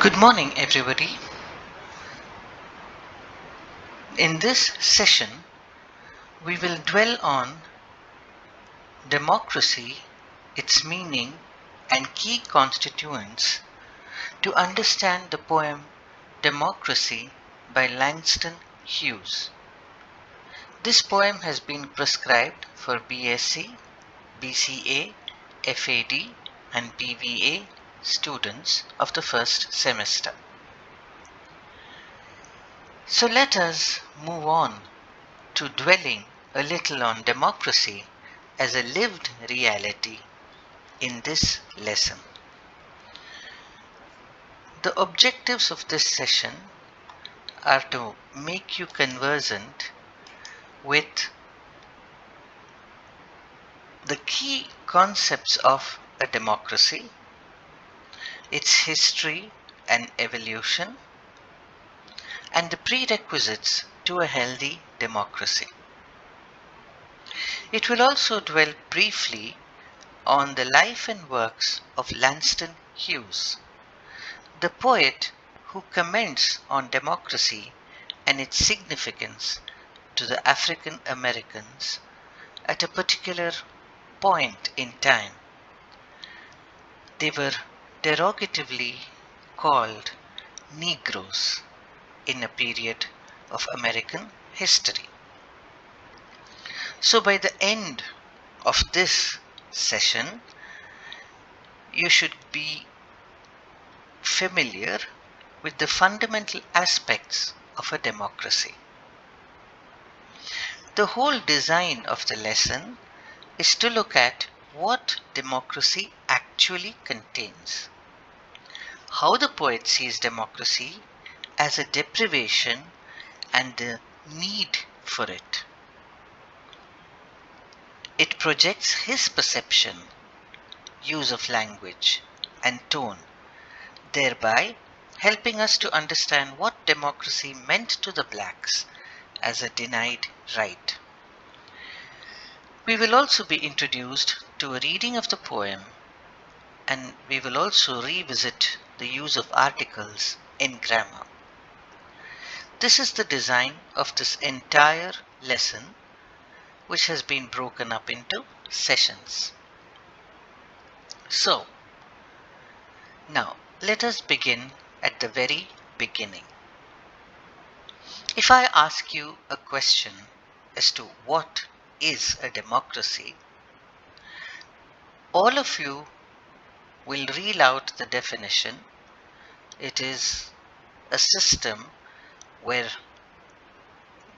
Good morning, everybody. In this session, we will dwell on democracy, its meaning, and key constituents to understand the poem Democracy by Langston Hughes. This poem has been prescribed for BSc, BCA, FAD, and BVA students of the first semester. So let us move on to dwelling a little on democracy as a lived reality in this lesson. The objectives of this session are to make you conversant with the key concepts of a democracy, its history and evolution, and the prerequisites to a healthy democracy. It will also dwell briefly on the life and works of Langston Hughes, the poet who comments on democracy and its significance to the African Americans at a particular point in time. They were derogatively called Negroes in a period of American history. So by the end of this session, you should be familiar with the fundamental aspects of a democracy. The whole design of the lesson is to look at what democracy actually contains, how the poet sees democracy as a deprivation and the need for it. It projects his perception, use of language, and tone, thereby helping us to understand what democracy meant to the blacks as a denied right. We will also be introduced to a reading of the poem, and we will also revisit the use of articles in grammar. This is the design of this entire lesson, which has been broken up into sessions. So, now let us begin at the very beginning. If I ask you a question as to what is a democracy, all of you will reel out the definition. It is a system where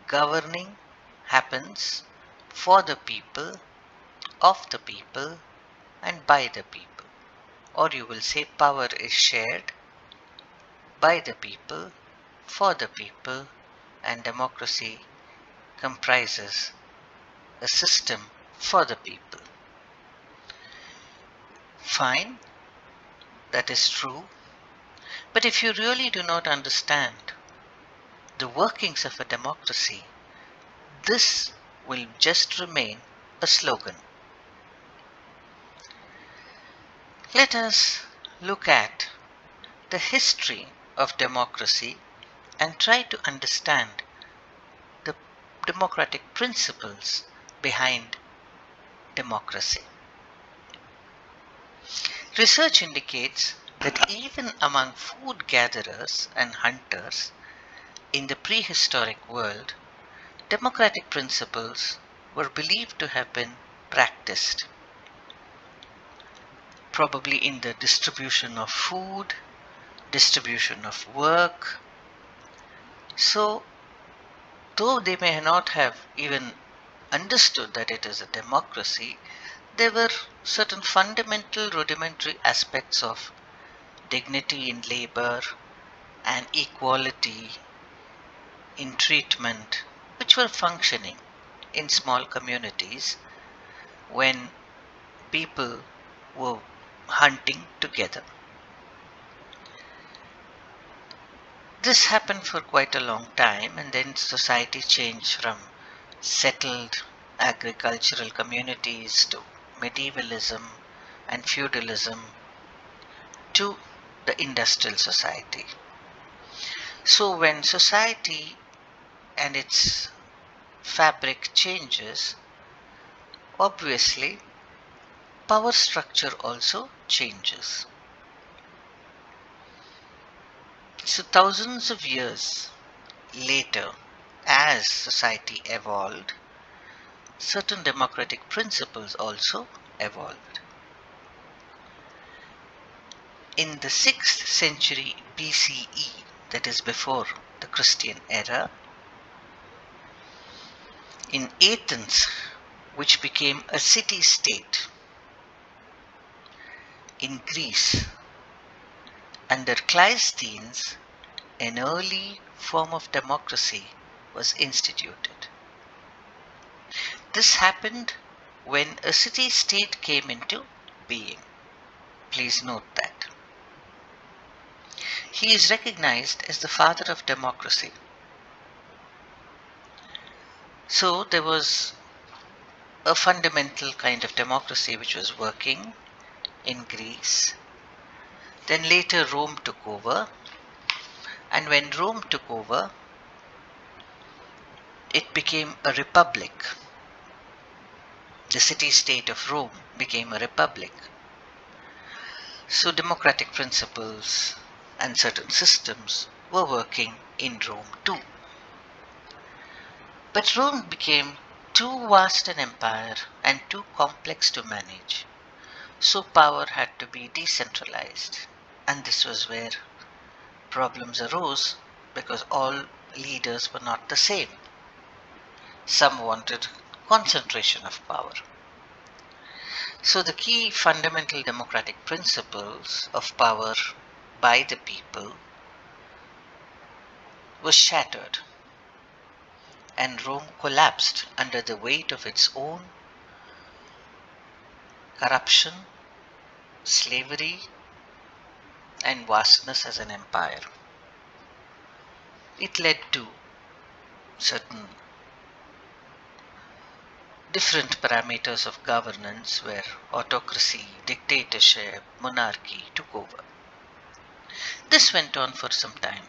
governing happens for the people, of the people, and by the people. Or you will say power is shared by the people, for the people, and democracy comprises a system for the people. Fine, that is true. But if you really do not understand the workings of a democracy, this will just remain a slogan. Let us look at the history of democracy and try to understand the democratic principles behind democracy. Research indicates that even among food gatherers and hunters in the prehistoric world, democratic principles were believed to have been practiced, probably in the distribution of food, distribution of work. So, though they may not have even understood that it is a democracy, there were certain fundamental rudimentary aspects of dignity in labor and equality in treatment which were functioning in small communities when people were hunting together. This happened for quite a long time, and then society changed from settled agricultural communities to medievalism and feudalism to the industrial society. So when society and its fabric changes, obviously power structure also changes. So thousands of years later, as society evolved, certain democratic principles also evolved. In the 6th century BCE, that is before the Christian era, in Athens, which became a city-state in Greece, under Cleisthenes, an early form of democracy was instituted. This happened when a city-state came into being. Please note that. He is recognized as the father of democracy. So there was a fundamental kind of democracy which was working in Greece. Then later Rome took over, and when Rome took over, it became a republic. The city-state of Rome became a republic. So democratic principles and certain systems were working in Rome too. But Rome became too vast an empire and too complex to manage. So power had to be decentralized. And this was where problems arose because all leaders were not the same. Some wanted concentration of power. So the key fundamental democratic principles of power by the people was shattered, and Rome collapsed under the weight of its own corruption, slavery, and vastness as an empire. It led to certain different parameters of governance where autocracy, dictatorship, monarchy took over. This went on for some time.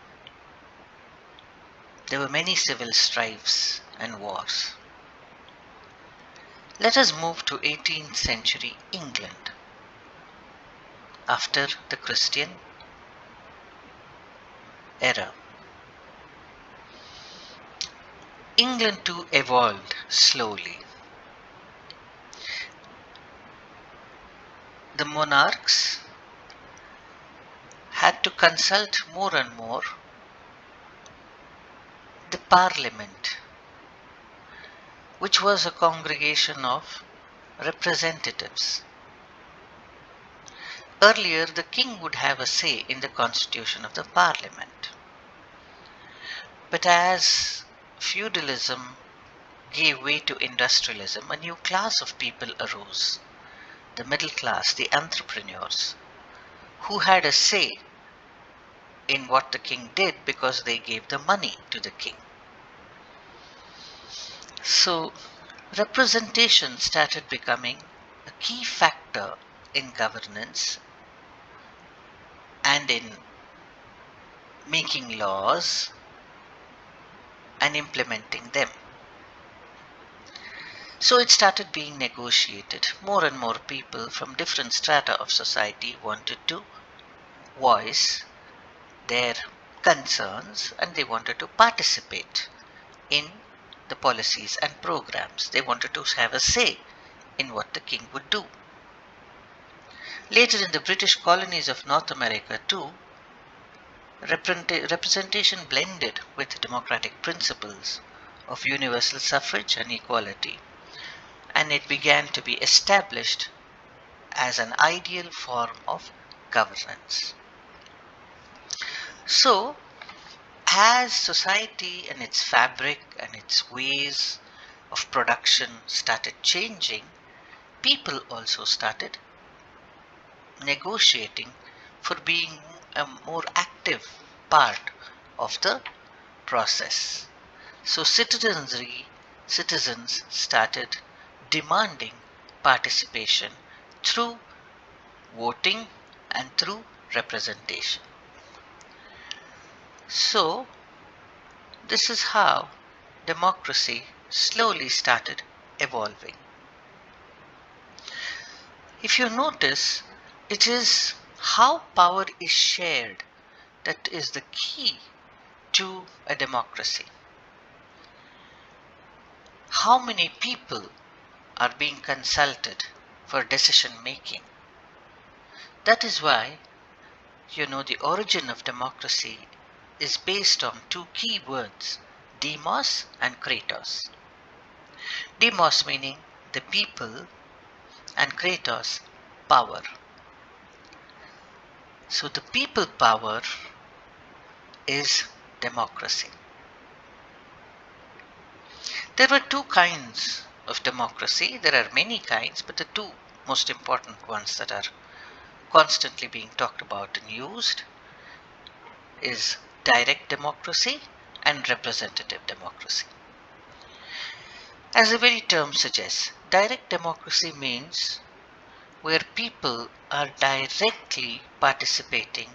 There were many civil strifes and wars. Let us move to 18th century England after the Christian era. England too evolved slowly. The monarchs had to consult more and more the parliament, which was a congregation of representatives. Earlier, the king would have a say in the constitution of the parliament. But as feudalism gave way to industrialism, a new class of people arose. The middle class, the entrepreneurs, who had a say in what the king did because they gave the money to the king. So, representation started becoming a key factor in governance and in making laws and implementing them. So it started being negotiated. More and more people from different strata of society wanted to voice their concerns and they wanted to participate in the policies and programs. They wanted to have a say in what the king would do. Later in the British colonies of North America too, representation blended with democratic principles of universal suffrage and equality, and it began to be established as an ideal form of governance. So, as society and its fabric and its ways of production started changing, people also started negotiating for being a more active part of the process. So citizens started demanding participation through voting and through representation. So, this is how democracy slowly started evolving. If you notice, it is how power is shared that is the key to a democracy. How many people are being consulted for decision making? That is why, the origin of democracy is based on two key words, demos and kratos. Demos meaning the people and kratos, power. So the people power is democracy. There were two kinds of democracy. There are many kinds, but the two most important ones that are constantly being talked about and used is direct democracy and representative democracy. As the very term suggests, direct democracy means where people are directly participating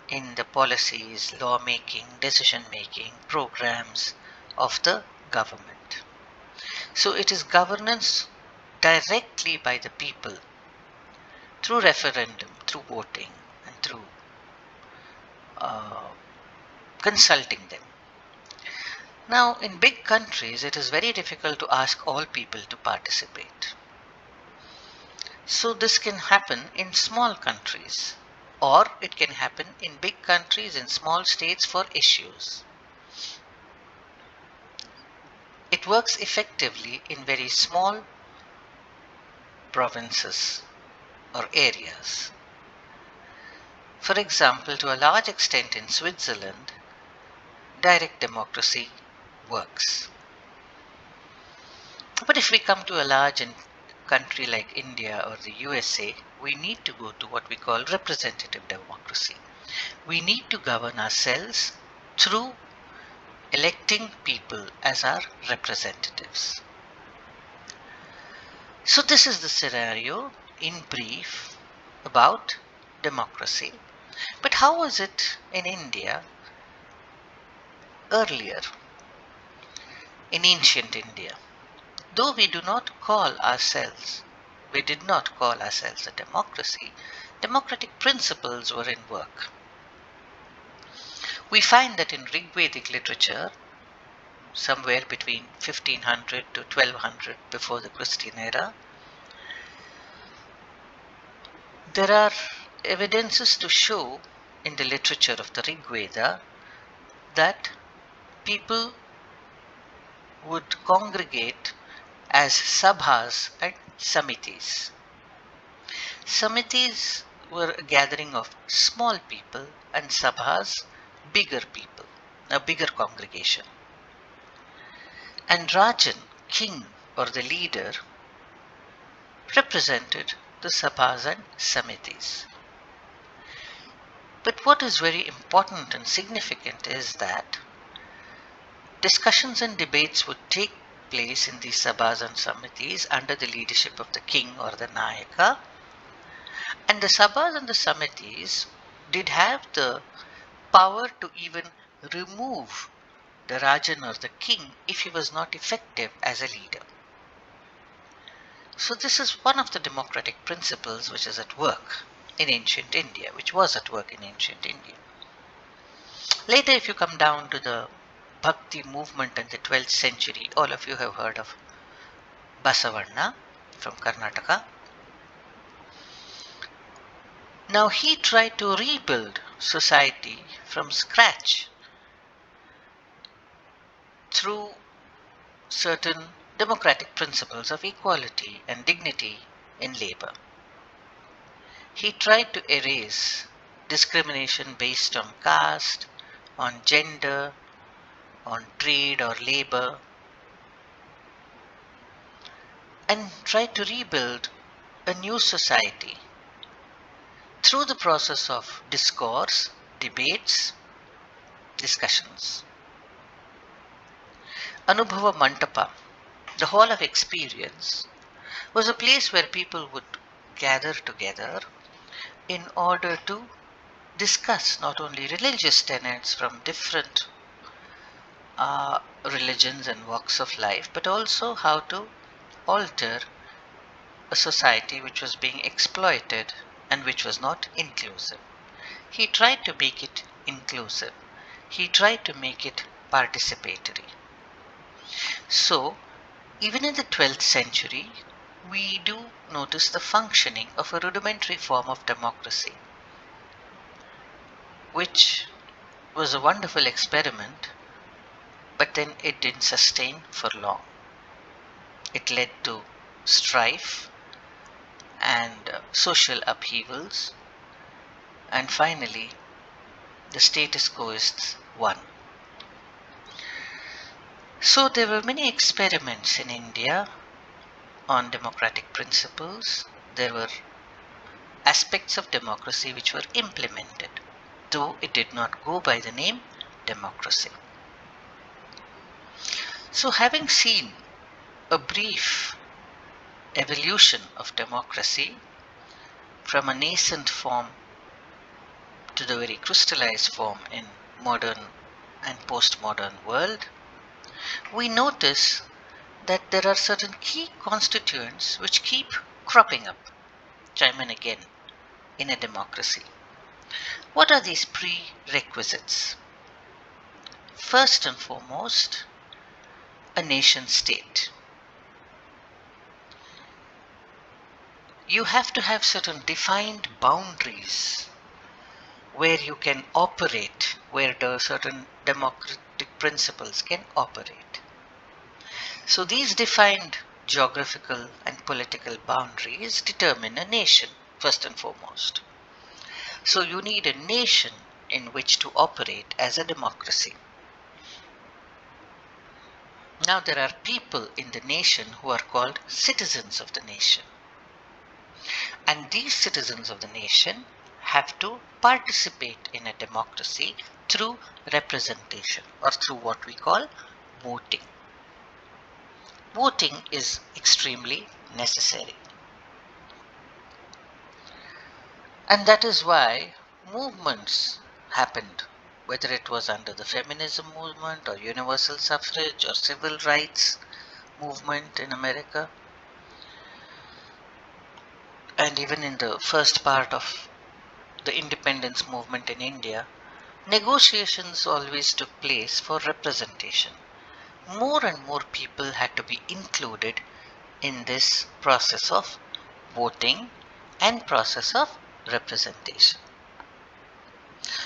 in the policies, lawmaking, decision making, programs of the government. So it is governance directly by the people through referendum, through voting, and through uh, consulting them. Now, in big countries, it is very difficult to ask all people to participate. So, this can happen in small countries, or it can happen in big countries, in small states for issues. It works effectively in very small provinces or areas. For example, to a large extent in Switzerland, direct democracy works. But if we come to a large country like India or the USA, we need to go to what we call representative democracy. We need to govern ourselves through electing people as our representatives. So this is the scenario in brief about democracy. But how was it in India earlier, in ancient India? Though we did not call ourselves a democracy, democratic principles were in work. We find that in Rigvedic literature, somewhere between 1500 to 1200 before the Christian era, there are evidences to show in the literature of the Rigveda that people would congregate as sabhas and samitis. Samitis were a gathering of small people and sabhas, bigger people, a bigger congregation. And Rajan, king or the leader, represented the sabhas and samitis. But what is very important and significant is that discussions and debates would take place in these sabhas and samitis under the leadership of the king or the nayaka. And the sabhas and the samitis did have the power to even remove the Rajan or the king if he was not effective as a leader. So this is one of the democratic principles which is at work in ancient India, which was at work in ancient India. Later, if you come down to the Bhakti movement in the 12th century, all of you have heard of Basavanna from Karnataka. Now he tried to rebuild society from scratch through certain democratic principles of equality and dignity in labor. He tried to erase discrimination based on caste, on gender, on trade or labor, and tried to rebuild a new society through the process of discourse, debates, discussions. Anubhava Mantapa, the hall of experience, was a place where people would gather together in order to discuss not only religious tenets from different religions and walks of life, but also how to alter a society which was being exploited and which was not inclusive. He tried to make it inclusive. He tried to make it participatory. So, even in the 12th century, we do notice the functioning of a rudimentary form of democracy, which was a wonderful experiment, but then it didn't sustain for long. It led to strife and social upheavals, and finally, the status quo is won. So, there were many experiments in India on democratic principles. There were aspects of democracy which were implemented, though it did not go by the name democracy. So, having seen a brief evolution of democracy from a nascent form to the very crystallized form in modern and postmodern world, we notice that there are certain key constituents which keep cropping up time and again in a democracy. What are these prerequisites? First and foremost, a nation state. You have to have certain defined boundaries where you can operate, where the certain democratic principles can operate. So these defined geographical and political boundaries determine a nation, first and foremost. So you need a nation in which to operate as a democracy. Now there are people in the nation who are called citizens of the nation. And these citizens of the nation have to participate in a democracy through representation or through what we call voting. Voting is extremely necessary. And that is why movements happened, whether it was under the feminism movement or universal suffrage or civil rights movement in America. And even in the first part of the independence movement in India, negotiations always took place for representation. More and more people had to be included in this process of voting and process of representation.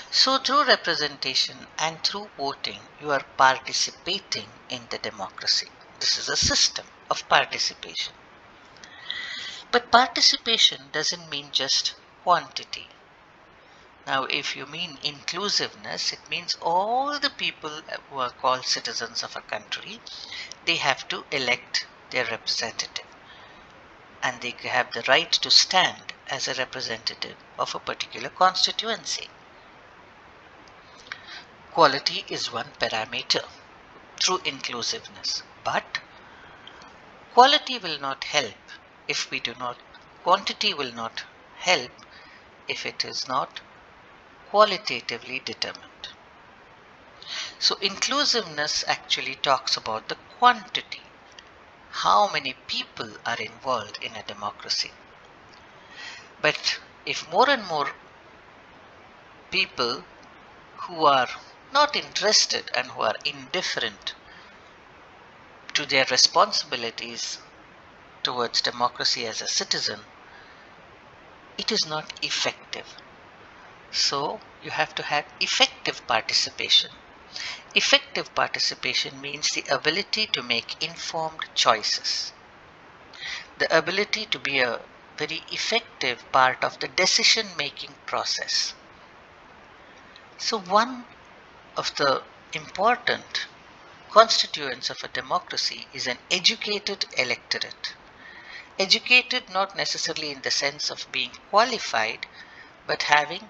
So through representation and through voting, you are participating in the democracy. This is a system of participation. But participation doesn't mean just quantity. Now, if you mean inclusiveness, it means all the people who are called citizens of a country, they have to elect their representative. And they have the right to stand as a representative of a particular constituency. Quality is one parameter through inclusiveness, but quality will not help if we do not, quantity will not help if it is not qualitatively determined. So inclusiveness actually talks about the quantity, how many people are involved in a democracy. But if more and more people who are not interested and who are indifferent to their responsibilities towards democracy as a citizen, it is not effective. So you have to have effective participation. Effective participation means the ability to make informed choices, the ability to be a very effective part of the decision-making process. So one of the important constituents of a democracy is an educated electorate. Educated not necessarily in the sense of being qualified, but having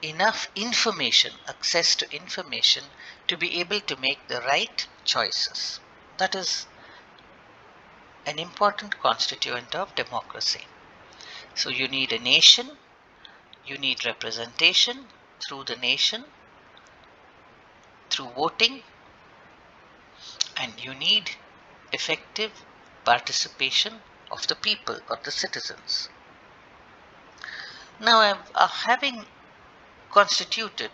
enough information, access to information to be able to make the right choices. That is an important constituent of democracy. So you need a nation, you need representation through the nation, through voting, and you need effective participation of the people or the citizens. Now, having constituted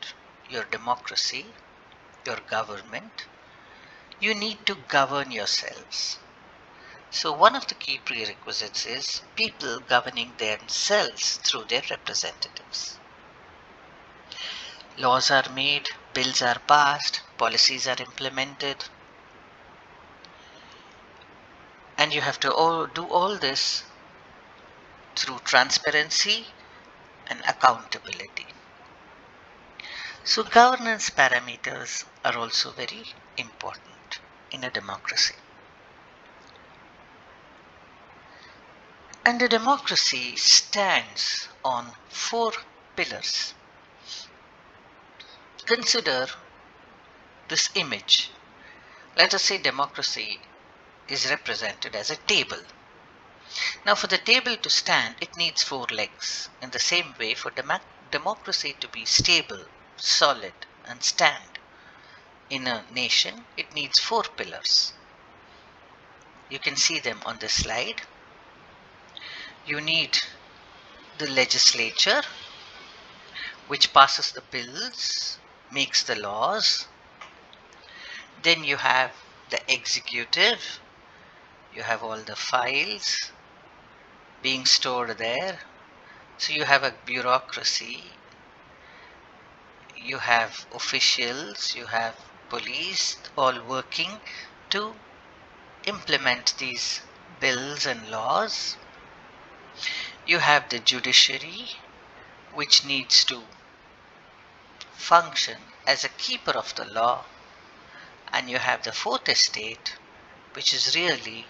your democracy, your government, you need to govern yourselves. So one of the key prerequisites is people governing themselves through their representatives. Laws are made, bills are passed, policies are implemented, and you have to do all this through transparency and accountability. So governance parameters are also very important in a democracy. And a democracy stands on 4 pillars. Consider this image. Let us say democracy is represented as a table. Now, for the table to stand, it needs 4 legs. In the same way, for democracy to be stable, solid, and stand in a nation, it needs 4 pillars. You can see them on this slide. You need the legislature, which passes the bills, makes the laws. Then you have the executive. You have all the files being stored there. So you have a bureaucracy. You have officials. You have police, all working to implement these bills and laws. You have the judiciary, which needs to function as a keeper of the law. And you have the fourth estate, which is really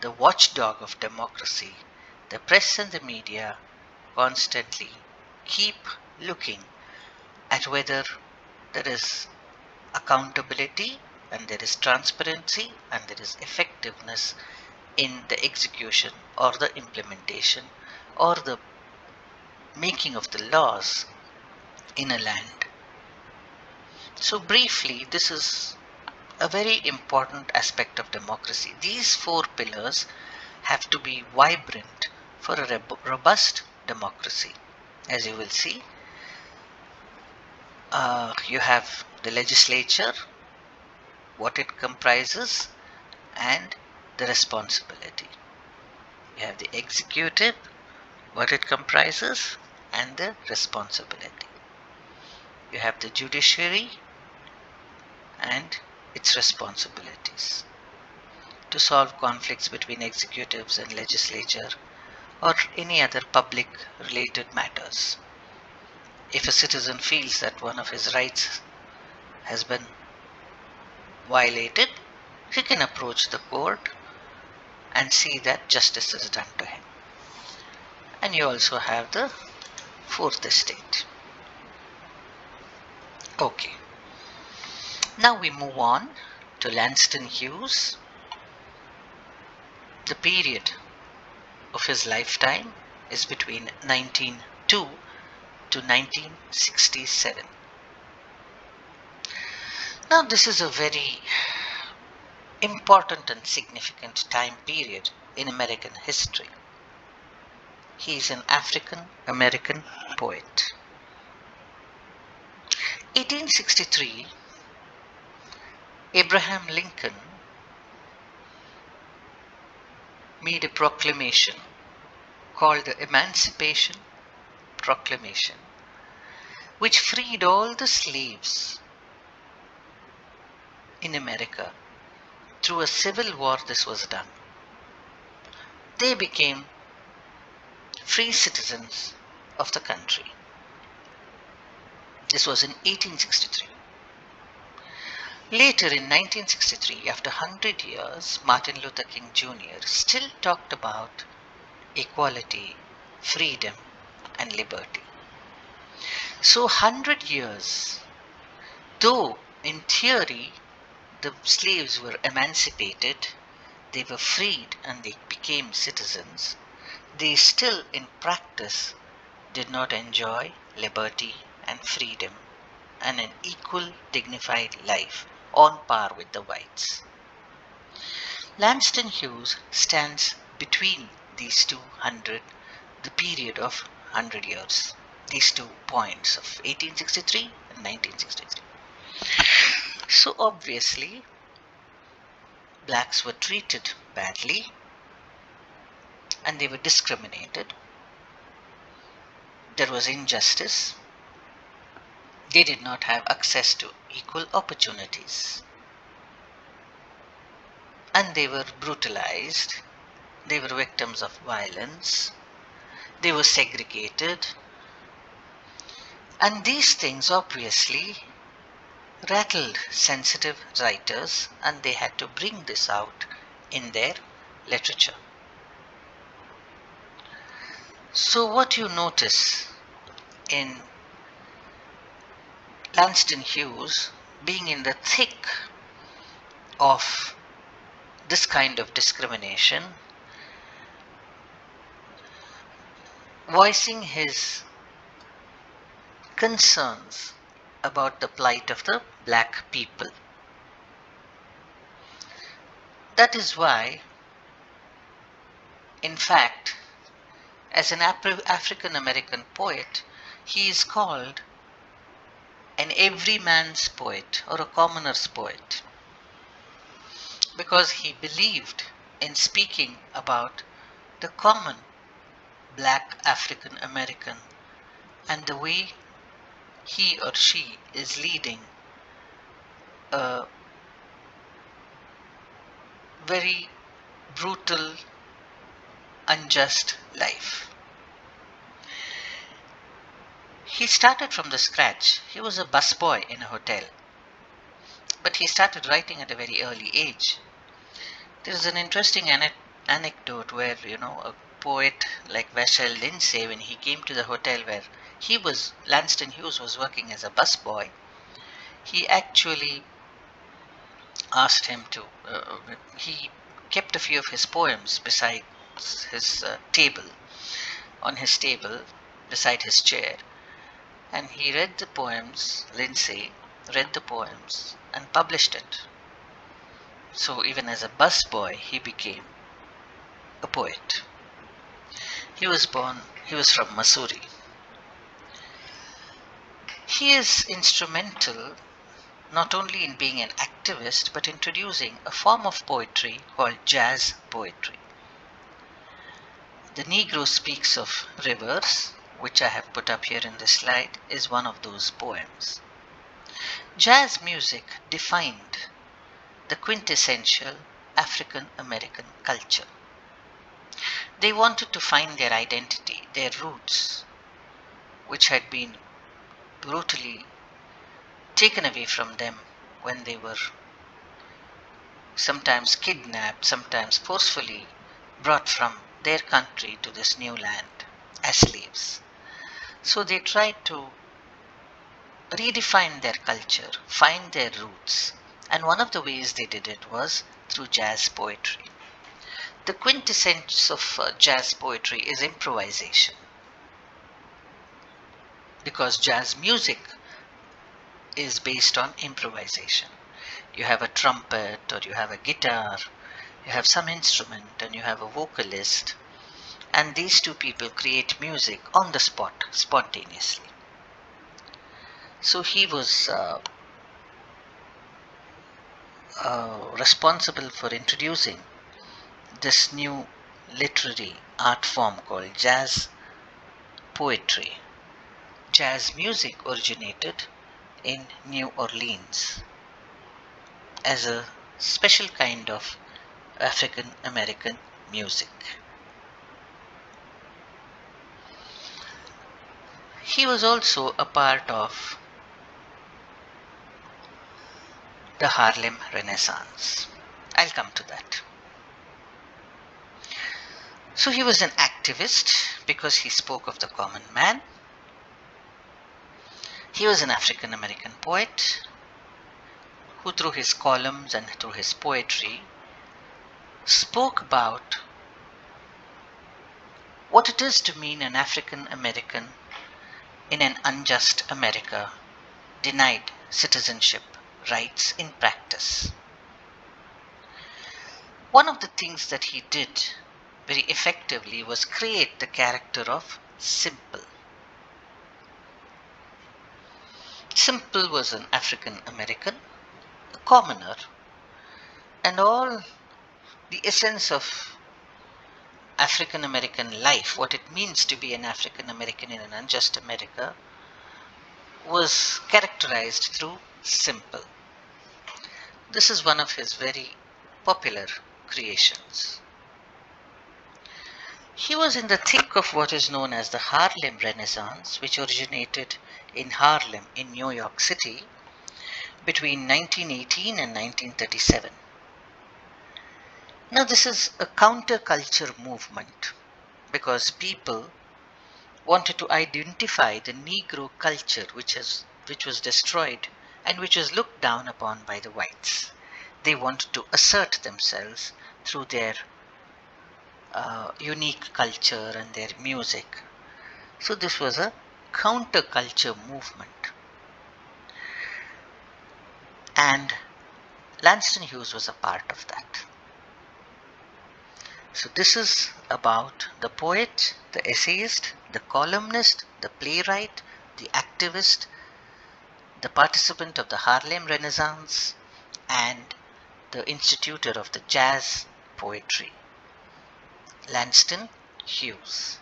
the watchdog of democracy. The press and the media constantly keep looking at whether there is accountability and there is transparency and there is effectiveness in the execution or the implementation or the making of the laws in a land. So briefly, this is a very important aspect of democracy. These 4 pillars have to be vibrant for a robust democracy. As you will see, you have the legislature, what it comprises, and the responsibility. You have the executive, what it comprises, and the responsibility. You have the judiciary and its responsibilities to solve conflicts between executives and legislature or any other public related matters. If a citizen feels that one of his rights has been violated, he can approach the court and see that justice is done to him. And you also have the fourth estate. Okay. Now we move on to Langston Hughes. The period of his lifetime is between 1902 to 1967. Now this is a very important and significant time period in American history. He is an African American poet. 1863, Abraham Lincoln made a proclamation called the Emancipation Proclamation, which freed all the slaves in America. Through a civil war, this was done. They became free citizens of the country. This was in 1863. Later in 1963, after 100 years, Martin Luther King Jr. still talked about equality, freedom, and liberty. So 100 years, though in theory the slaves were emancipated, they were freed and they became citizens, they still in practice did not enjoy liberty and freedom and an equal, dignified life on par with the whites. Langston Hughes stands between these 200, the period of 100 years, these 2 points of 1863 and 1963. So obviously, blacks were treated badly and they were discriminated. There was injustice. They did not have access to equal opportunities. And they were brutalized. They were victims of violence. They were segregated. And these things obviously rattled sensitive writers, and they had to bring this out in their literature. So what you notice in Langston Hughes being in the thick of this kind of discrimination, voicing his concerns about the plight of the black people. That is why, in fact, as an African American poet, he is called an everyman's poet or a commoner's poet, because he believed in speaking about the common black African American and the way he or she is leading a very brutal, unjust life. He started from the scratch. He was a busboy in a hotel, but he started writing at a very early age. There is an interesting anecdote where, a poet like Vachel Lindsay, when he came to the hotel where Langston Hughes was working as a busboy, he actually asked him to, he kept a few of his poems beside his on his table, beside his chair, and he read the poems, Lindsay read the poems and published it. So even as a busboy, he became a poet. He was from Missouri. He is instrumental not only in being an activist, but introducing a form of poetry called jazz poetry. The Negro Speaks of Rivers, which I have put up here in this slide, is one of those poems. Jazz music defined the quintessential African American culture. They wanted to find their identity, their roots, which had been brutally taken away from them when they were sometimes kidnapped, sometimes forcefully brought from their country to this new land as slaves. So they tried to redefine their culture, find their roots, and one of the ways they did it was through jazz poetry. The quintessence of jazz poetry is improvisation, because jazz music is based on improvisation. You have a trumpet, or you have a guitar, you have some instrument, and you have a vocalist, and these two people create music on the spot, spontaneously. So he was responsible for introducing this new literary art form called jazz poetry. Jazz music originated in New Orleans as a special kind of African American music. He was also a part of the Harlem Renaissance. I'll come to that. So he was an activist because he spoke of the common man. He was an African American poet who, through his columns and through his poetry, spoke about what it is to mean an African American in an unjust America, denied citizenship rights in practice. One of the things that he did very effectively was create the character of Simple. Simple was an African American, a commoner, and all the essence of African American life, what it means to be an African American in an unjust America, was characterized through Simple. This is one of his very popular creations. He was in the thick of what is known as the Harlem Renaissance, which originated in Harlem in New York City between 1918 and 1937. Now, this is a counterculture movement because people wanted to identify the Negro culture which was destroyed and which was looked down upon by the whites. They wanted to assert themselves through their unique culture and their music. So this was a counterculture movement. And Langston Hughes was a part of that. So this is about the poet, the essayist, the columnist, the playwright, the activist, the participant of the Harlem Renaissance, and the institutor of the jazz poetry, Langston Hughes.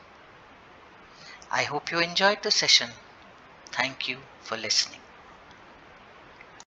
I hope you enjoyed the session. Thank you for listening.